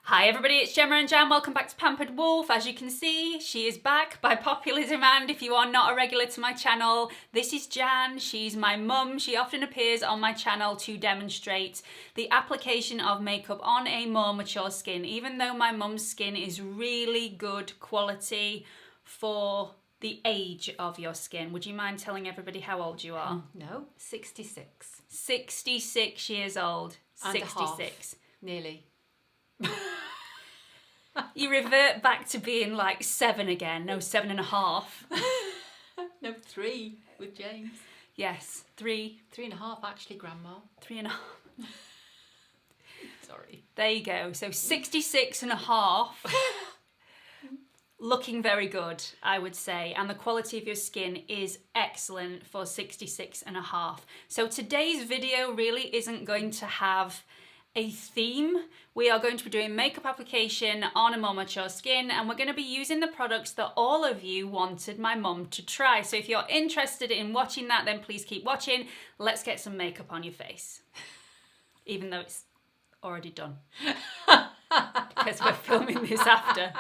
Hi everybody, it's Gemma and Jan. Welcome back to Pampered Wolf. As you can see, she is back by popular demand. If you are not a regular to my channel, this is Jan. She's my mum. She often appears on my channel to demonstrate the application of makeup on a more mature skin. Even though my mum's skin is really good quality for the age of your skin. Would you mind telling everybody how old you are? No, 66. 66 years old. And 66. Nearly. You revert back to being like 7 again. No, 7.5. No, 3 with James. Yes, 3. 3.5 actually, Grandma. 3.5. Sorry. There you go. So 66.5. Looking very good, I would say. And the quality of your skin is excellent for 66.5. So today's video really isn't going to have a theme. We are going to be doing makeup application on a more mature skin, and we're going to be using the products that all of you wanted my mum to try. So if you're interested in watching that, then please keep watching. Let's get some makeup on your face. Even though it's already done. Because we're filming this after.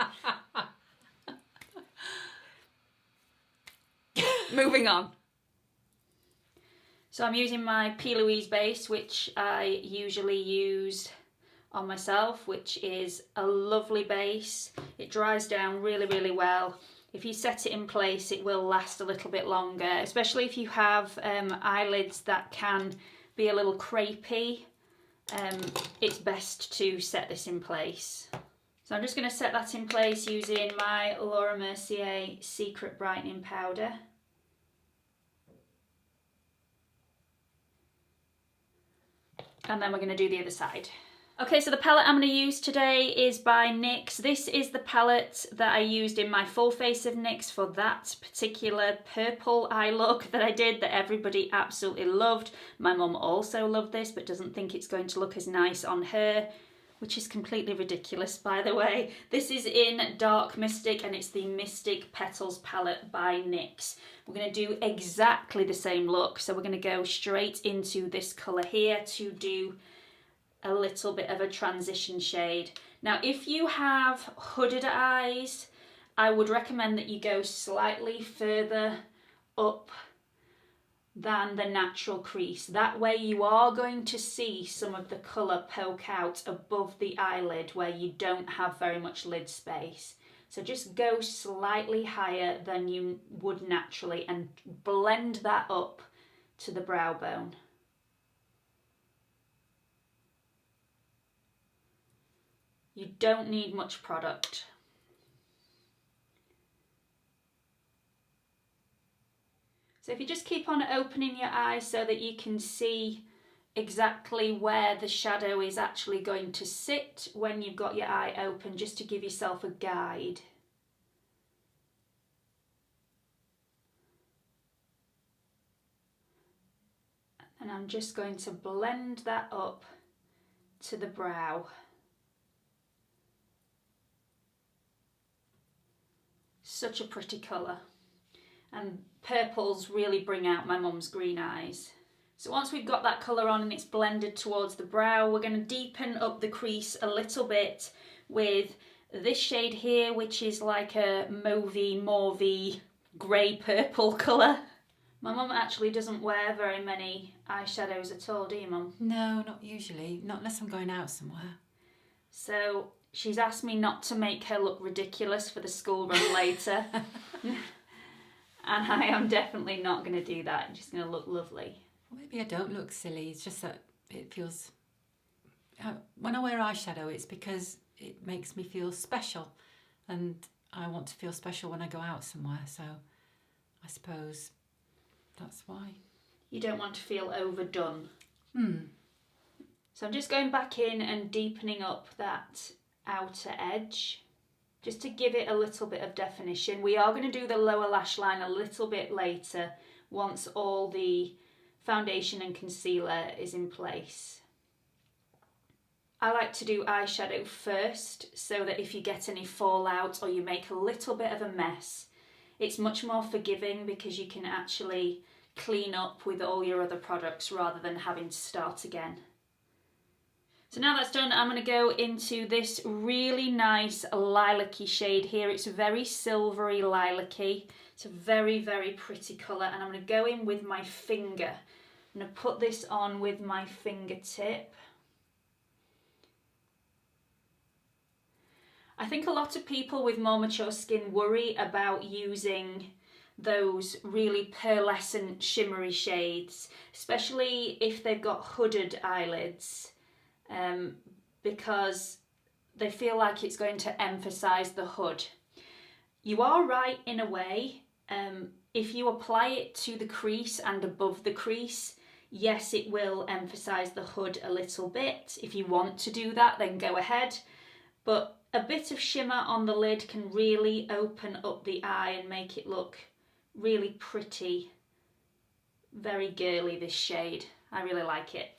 Moving on. So I'm using my P.LOUISE Base, which I usually use on myself, which is a lovely base. It dries down really, really well. If you set it in place, it will last a little bit longer, especially if you have eyelids that can be a little crepey. It's best to set this in place. So I'm just going to set that in place using my Laura Mercier Secret Brightening Powder. And then we're going to do the other side. Okay, so the palette I'm going to use today is by NYX. This is the palette that I used in my full face of NYX for that particular purple eye look that I did that everybody absolutely loved. My mum also loved this but doesn't think it's going to look as nice on her, which is completely ridiculous, by the way. This is in Dark Mystic and it's the Mystic Petals palette by NYX. We're going to do exactly the same look, so we're going to go straight into this colour here to do a little bit of a transition shade. Now, if you have hooded eyes, I would recommend that you go slightly further up than the natural crease. That way you are going to see some of the colour poke out above the eyelid where you don't have very much lid space. So just go slightly higher than you would naturally and blend that up to the brow bone. You don't need much product. So if you just keep on opening your eyes so that you can see exactly where the shadow is actually going to sit when you've got your eye open, just to give yourself a guide. And I'm just going to blend that up to the brow. Such a pretty colour. And purples really bring out my mum's green eyes. So once we've got that colour on and it's blended towards the brow, we're going to deepen up the crease a little bit with this shade here, which is like a mauvey, grey purple colour. My mum actually doesn't wear very many eyeshadows at all, do you, Mum? No, not usually. Not unless I'm going out somewhere. So she's asked me not to make her look ridiculous for the school run later. And I am definitely not going to do that. I'm just going to look lovely. Well, maybe I don't look silly. It's just that it feels... when I wear eyeshadow, it's because it makes me feel special. And I want to feel special when I go out somewhere. So I suppose that's why. You don't want to feel overdone. So I'm just going back in and deepening up that outer edge, just to give it a little bit of definition. We are going to do the lower lash line a little bit later once all the foundation and concealer is in place. I like to do eyeshadow first so that if you get any fallout or you make a little bit of a mess, it's much more forgiving because you can actually clean up with all your other products rather than having to start again. So now that's done, I'm going to go into this really nice lilac-y shade here. It's very silvery lilac-y. It's a very, very pretty colour, and I'm going to go in with my finger. I'm going to put this on with my fingertip. I think a lot of people with more mature skin worry about using those really pearlescent shimmery shades, especially if they've got hooded eyelids, because they feel like it's going to emphasize the hood. You are right in a way. If you apply it to the crease and above the crease, yes, it will emphasize the hood a little bit. If you want to do that, then go ahead. But a bit of shimmer on the lid can really open up the eye and make it look really pretty. Very girly, this shade. I really like it.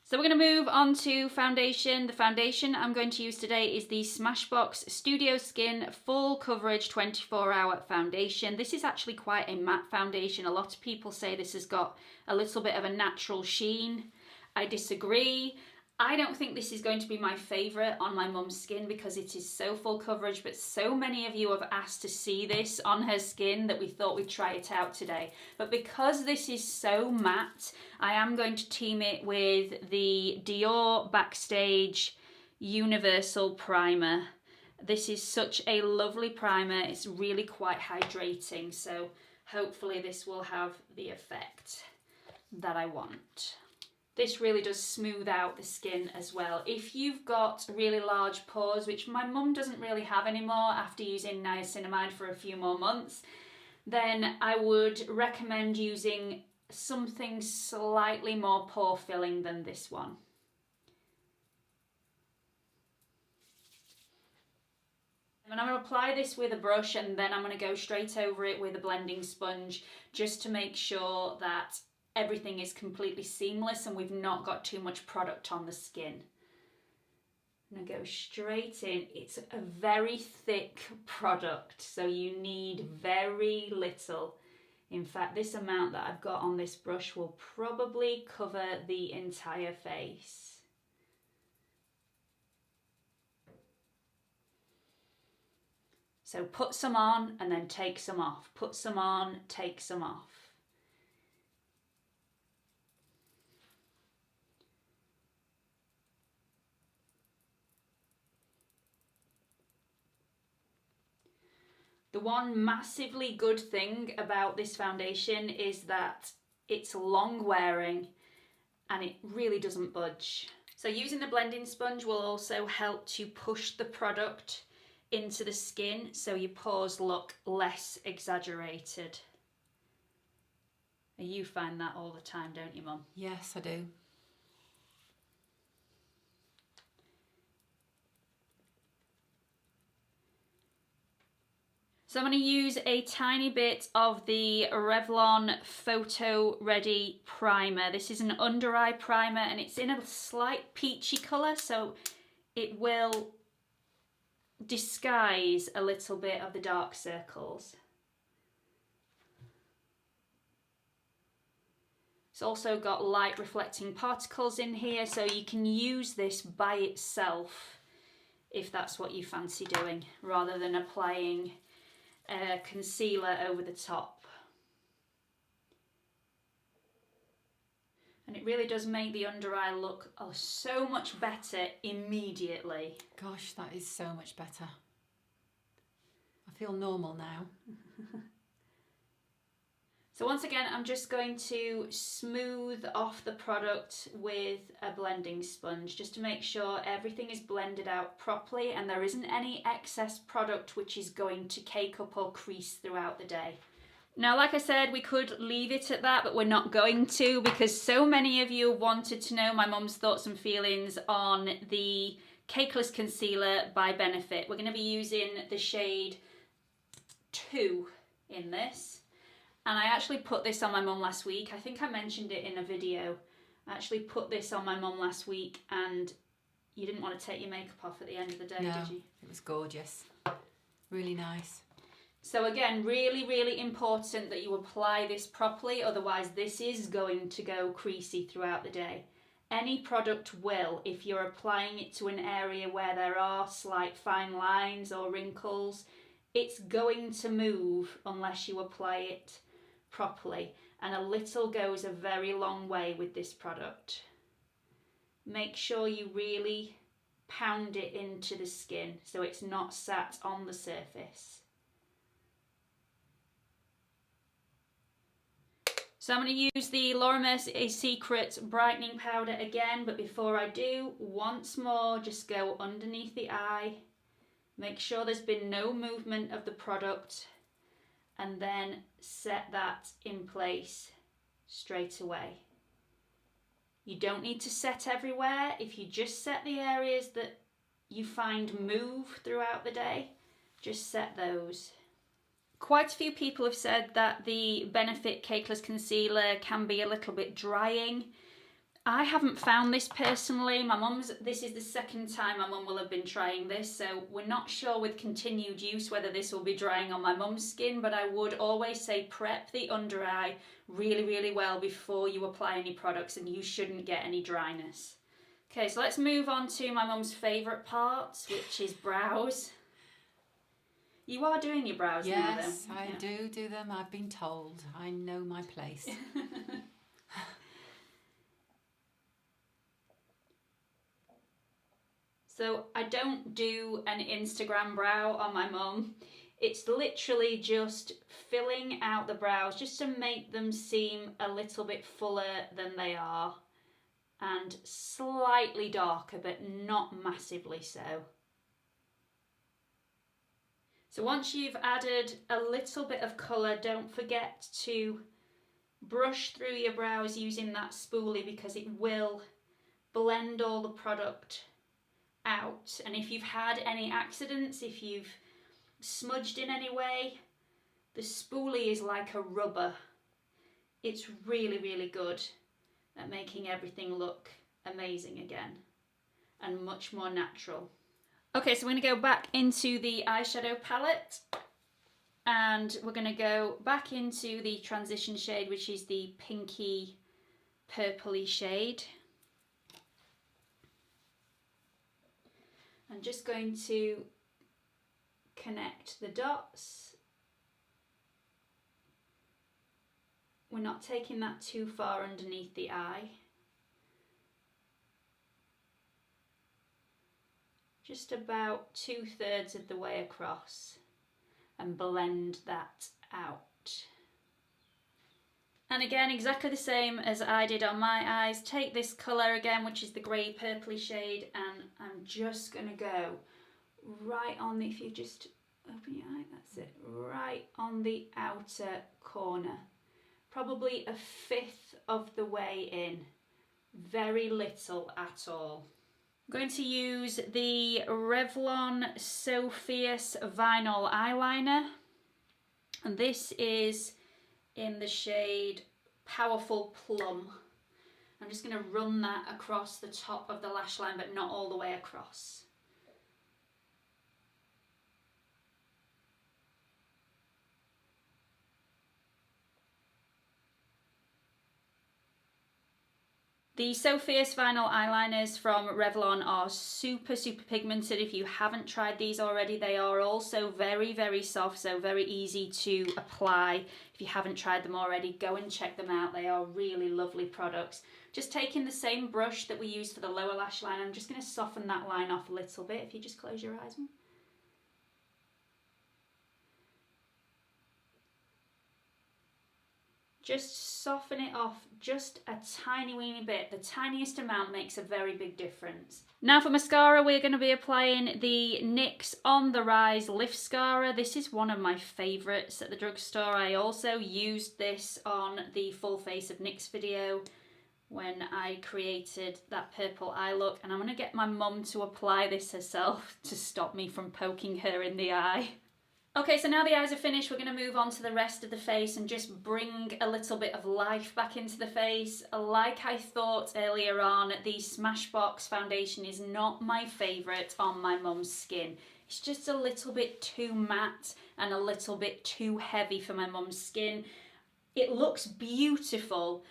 So we're going to move on to foundation. The foundation I'm going to use today is the SMASHBOX Studio Skin Full Coverage 24-Hour Foundation. This is actually quite a matte foundation. A lot of people say this has got a little bit of a natural sheen. I disagree. I don't think this is going to be my favourite on my mum's skin because it is so full coverage, but so many of you have asked to see this on her skin that we thought we'd try it out today. But because this is so matte, I am going to team it with the DIOR Backstage Universal Primer. This is such a lovely primer. It's really quite hydrating, so hopefully this will have the effect that I want. This really does smooth out the skin as well. If you've got really large pores, which my mum doesn't really have anymore after using niacinamide for a few more months, then I would recommend using something slightly more pore filling than this one. And I'm going to apply this with a brush, and then I'm going to go straight over it with a blending sponge just to make sure that everything is completely seamless and we've not got too much product on the skin. I'm going to go straight in. It's a very thick product, so you need very little. In fact, this amount that I've got on this brush will probably cover the entire face. So put some on and then take some off. Put some on, take some off. The one massively good thing about this foundation is that it's long wearing and it really doesn't budge. So using the blending sponge will also help to push the product into the skin so your pores look less exaggerated. You find that all the time, don't you, Mum? Yes, I do. So I'm going to use a tiny bit of the Revlon Photo Ready Primer. This is an under eye primer and it's in a slight peachy colour, so it will disguise a little bit of the dark circles. It's also got light reflecting particles in here, so you can use this by itself if that's what you fancy doing, rather than applying concealer over the top. And it really does make the under eye look so much better immediately. Gosh, that is so much better. I feel normal now. So once again, I'm just going to smooth off the product with a blending sponge just to make sure everything is blended out properly and there isn't any excess product which is going to cake up or crease throughout the day. Now, like I said, we could leave it at that, but we're not going to because so many of you wanted to know my mum's thoughts and feelings on the Cakeless Concealer by Benefit. We're going to be using the shade 2 in this. And I actually put this on my mum last week. I think I mentioned it in a video. I actually put this on my mum last week and you didn't want to take your makeup off at the end of the day, No, did you? It was gorgeous. Really nice. So again, really, really important that you apply this properly, otherwise this is going to go creasy throughout the day. Any product will if you're applying it to an area where there are slight fine lines or wrinkles. It's going to move unless you apply it properly, and a little goes a very long way with this product. Make sure you really pound it into the skin so it's not sat on the surface. So I'm going to use the Laura Mercier Secret brightening powder again, but before I do, once more, just go underneath the eye, make sure there's been no movement of the product, and then set that in place straight away. You don't need to set everywhere. If you just set the areas that you find move throughout the day, just set those. Quite a few people have said that the Benefit Cakeless Concealer can be a little bit drying. I haven't found this personally. This is the second time my mum will have been trying this, so we're not sure with continued use whether this will be drying on my mum's skin, but I would always say prep the under eye really, really well before you apply any products, and you shouldn't get any dryness. Okay, so let's move on to my mum's favourite part, which is brows. You are doing your brows now, though. Yes, I do them. I've been told. I know my place. So I don't do an Instagram brow on my mum. It's literally just filling out the brows just to make them seem a little bit fuller than they are, and slightly darker, but not massively so. So once you've added a little bit of colour, don't forget to brush through your brows using that spoolie, because it will blend all the product out. And if you've had any accidents, if you've smudged in any way, the spoolie is like a rubber. It's really, really good at making everything look amazing again and much more natural. Okay, so we're going to go back into the eyeshadow palette, and we're going to go back into the transition shade, which is the pinky purpley shade. I'm just going to connect the dots. We're not taking that too far underneath the eye. Just about 2/3 of the way across, and blend that out. And again, exactly the same as I did on my eyes. Take this colour again, which is the grey purpley shade, and I'm just going to go right on the, if you just open your eye, that's it, right on the outer corner. Probably 1/5 of the way in. Very little at all. I'm going to use the Revlon So Fierce Vinyl Eyeliner, and this is in the shade Powerful Plum. I'm just going to run that across the top of the lash line, but not all the way across. The So Fierce Vinyl Eyeliners from Revlon are super, super pigmented. If you haven't tried these already, they are also very, very soft, so very easy to apply. If you haven't tried them already, go and check them out. They are really lovely products. Just taking the same brush that we used for the lower lash line, I'm just going to soften that line off a little bit. If you just close your eyes. Just soften it off just a tiny weeny bit. The tiniest amount makes a very big difference. Now for mascara, we're going to be applying the NYX On The Rise Liftscara. This is one of my favourites at the drugstore. I also used this on the full face of NYX video when I created that purple eye look, and I'm going to get my mum to apply this herself to stop me from poking her in the eye. Okay, so now the eyes are finished, we're going to move on to the rest of the face and just bring a little bit of life back into the face. Like I thought earlier on, the Smashbox foundation is not my favourite on my mum's skin. It's just a little bit too matte and a little bit too heavy for my mum's skin. It looks beautiful,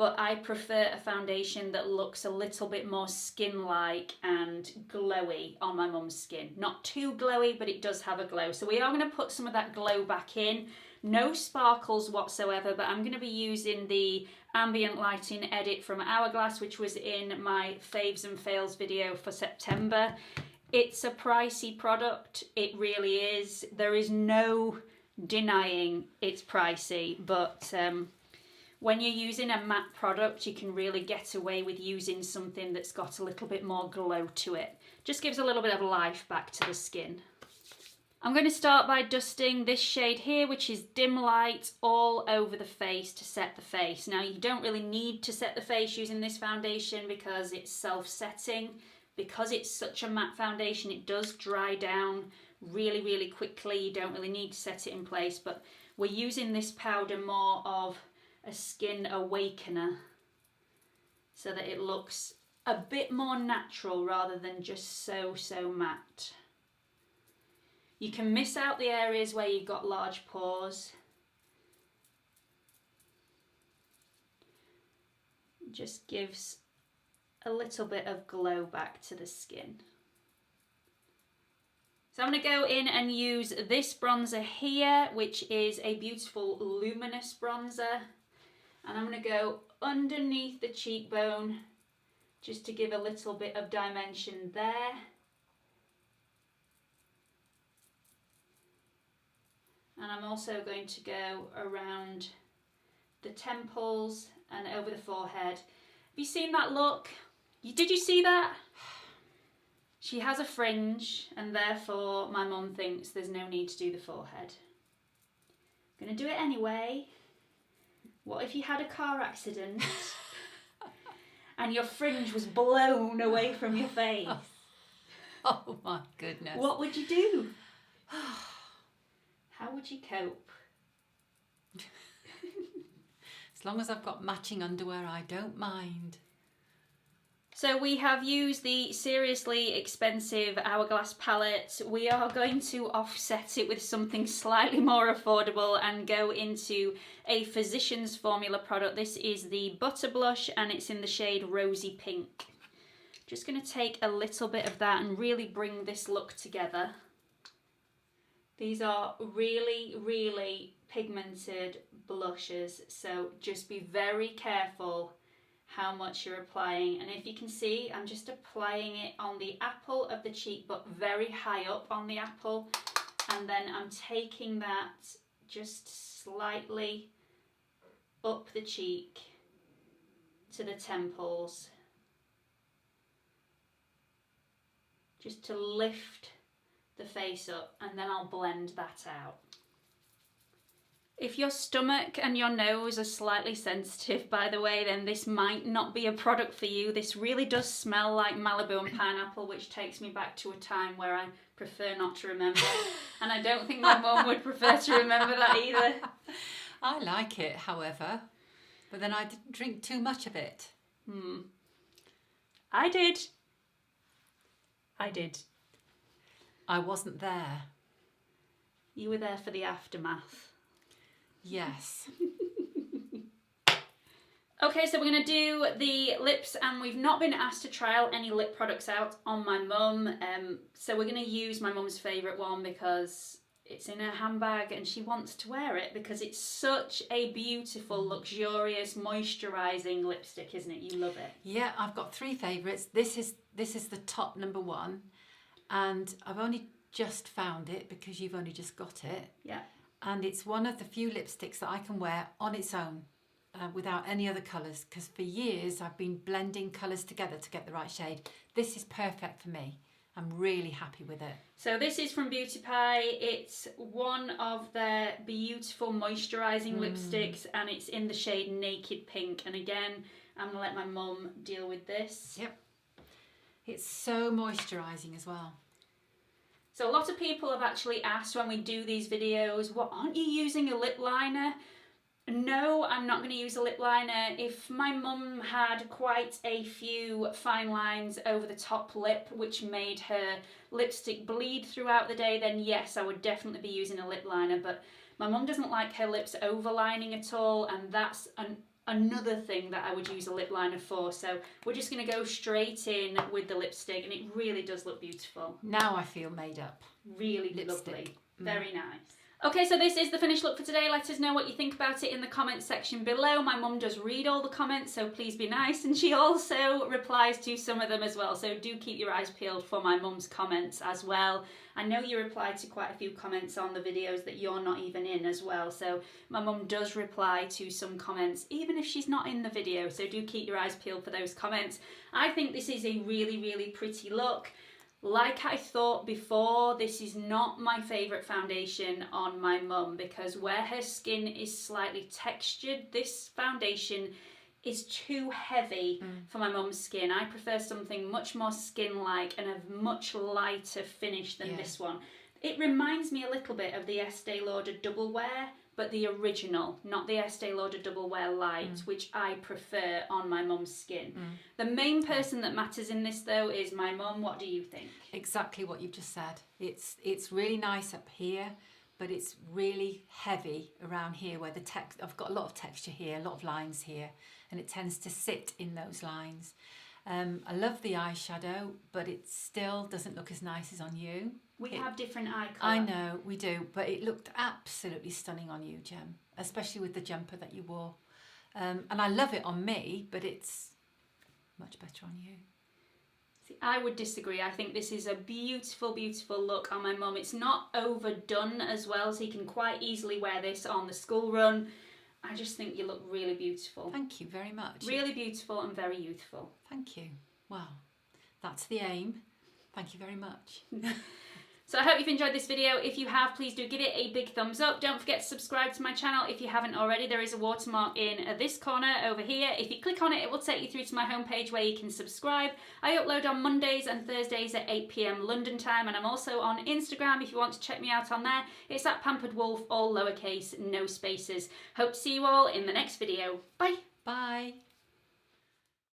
but I prefer a foundation that looks a little bit more skin-like and glowy on my mum's skin. Not too glowy, but it does have a glow. So we are going to put some of that glow back in. No sparkles whatsoever, but I'm going to be using the Ambient Lighting Edit from Hourglass, which was in my Faves and Fails video for September. It's a pricey product, it really is. There is no denying it's pricey, but when you're using a matte product, you can really get away with using something that's got a little bit more glow to it. Just gives a little bit of life back to the skin. I'm going to start by dusting this shade here, which is Dim Light, all over the face to set the face. Now, you don't really need to set the face using this foundation because it's self-setting. Because it's such a matte foundation, it does dry down really, really quickly. You don't really need to set it in place, but we're using this powder more of a skin awakener so that it looks a bit more natural rather than just so matte. You can miss out the areas where you've got large pores. Just gives a little bit of glow back to the skin. So I'm going to go in and use this bronzer here, which is a beautiful luminous bronzer. And I'm going to go underneath the cheekbone just to give a little bit of dimension there. And I'm also going to go around the temples and over the forehead. Have you seen that look? Did you see that? She has a fringe and therefore my mum thinks there's no need to do the forehead. I'm going to do it anyway. What if you had a car accident and your fringe was blown away from your face? Oh my goodness. What would you do? How would you cope? As long as I've got matching underwear, I don't mind. So we have used the seriously expensive Hourglass palette. We are going to offset it with something slightly more affordable and go into a Physicians Formula product. This is the Butter Blush and it's in the shade Rosy Pink. Just going to take a little bit of that and really bring this look together. These are really, really pigmented blushes, so just be very careful how much you're applying. And if you can see, I'm just applying it on the apple of the cheek, but very high up on the apple. And then I'm taking that just slightly up the cheek to the temples, just to lift the face up, and then I'll blend that out. If your stomach and your nose are slightly sensitive, by the way, then this might not be a product for you. This really does smell like Malibu and pineapple, which takes me back to a time where I prefer not to remember. And I don't think my mum would prefer to remember that either. I like it, however, but then I didn't drink too much of it. I did. I wasn't there. You were there for the aftermath. Yes. Okay, so we're going to do the lips, and we've not been asked to trial any lip products out on my mum. So we're going to use my mum's favourite one because it's in her handbag and she wants to wear it because it's such a beautiful, luxurious, moisturising lipstick, isn't it? You love it. Yeah, I've got three favourites. This is the top number one. And I've only just found it because you've only just got it. Yeah. And it's one of the few lipsticks that I can wear on its own without any other colours, because for years I've been blending colours together to get the right shade. This is perfect for me. I'm really happy with it. So this is from Beauty Pie. It's one of their beautiful moisturising lipsticks, and it's in the shade Naked Pink. And again, I'm going to let my mum deal with this. Yep. It's so moisturising as well. So a lot of people have actually asked when we do these videos, what, aren't you using a lip liner? No, I'm not going to use a lip liner. If my mum had quite a few fine lines over the top lip, which made her lipstick bleed throughout the day, then yes, I would definitely be using a lip liner. But my mum doesn't like her lips overlining at all, and that's an another thing that I would use a lip liner for. So we're just going to go straight in with the lipstick, and it really does look beautiful. Now I feel made up. Really Lipstick. lovely. Very nice. Okay, so this is the finished look for today. Let us know what you think about it in the comments section below. My mum does read all the comments, so please be nice. And she also replies to some of them as well. So do keep your eyes peeled for my mum's comments as well. I know you replied to quite a few comments on the videos that you're not even in as well. So my mum does reply to some comments, even if she's not in the video. So do keep your eyes peeled for those comments. I think this is a really, really pretty look. Like I thought before, this is not my favourite foundation on my mum, because where her skin is slightly textured, this foundation is too heavy for my mum's skin. I prefer something much more skin-like and a much lighter finish than this one. It reminds me a little bit of the Estee Lauder Double Wear, but the original, not the Estee Lauder Double Wear Light, which I prefer on my mum's skin. The main person that matters in this though is my mum. What do you think? Exactly what you've just said. It's really nice up here, but it's really heavy around here where the I've got a lot of texture here, a lot of lines here, and it tends to sit in those lines. I love the eyeshadow, but it still doesn't look as nice as on you. We have different eye colour. I know, we do, but it looked absolutely stunning on you, Gem, especially with the jumper that you wore. And I love it on me, but it's much better on you. See, I would disagree. I think this is a beautiful, beautiful look on my mum. It's not overdone as well, so you can quite easily wear this on the school run. I just think you look really beautiful. Thank you very much. Really beautiful and very youthful. Thank you. Well, that's the aim. Thank you very much. So I hope you've enjoyed this video. If you have, please do give it a big thumbs up. Don't forget to subscribe to my channel if you haven't already. There is a watermark in this corner over here. If you click on it, it will take you through to my homepage where you can subscribe. I upload on Mondays and Thursdays at 8 PM London time, and I'm also on Instagram if you want to check me out on there. It's at Pampered Wolf, all lowercase, no spaces. Hope to see you all in the next video. Bye. Bye.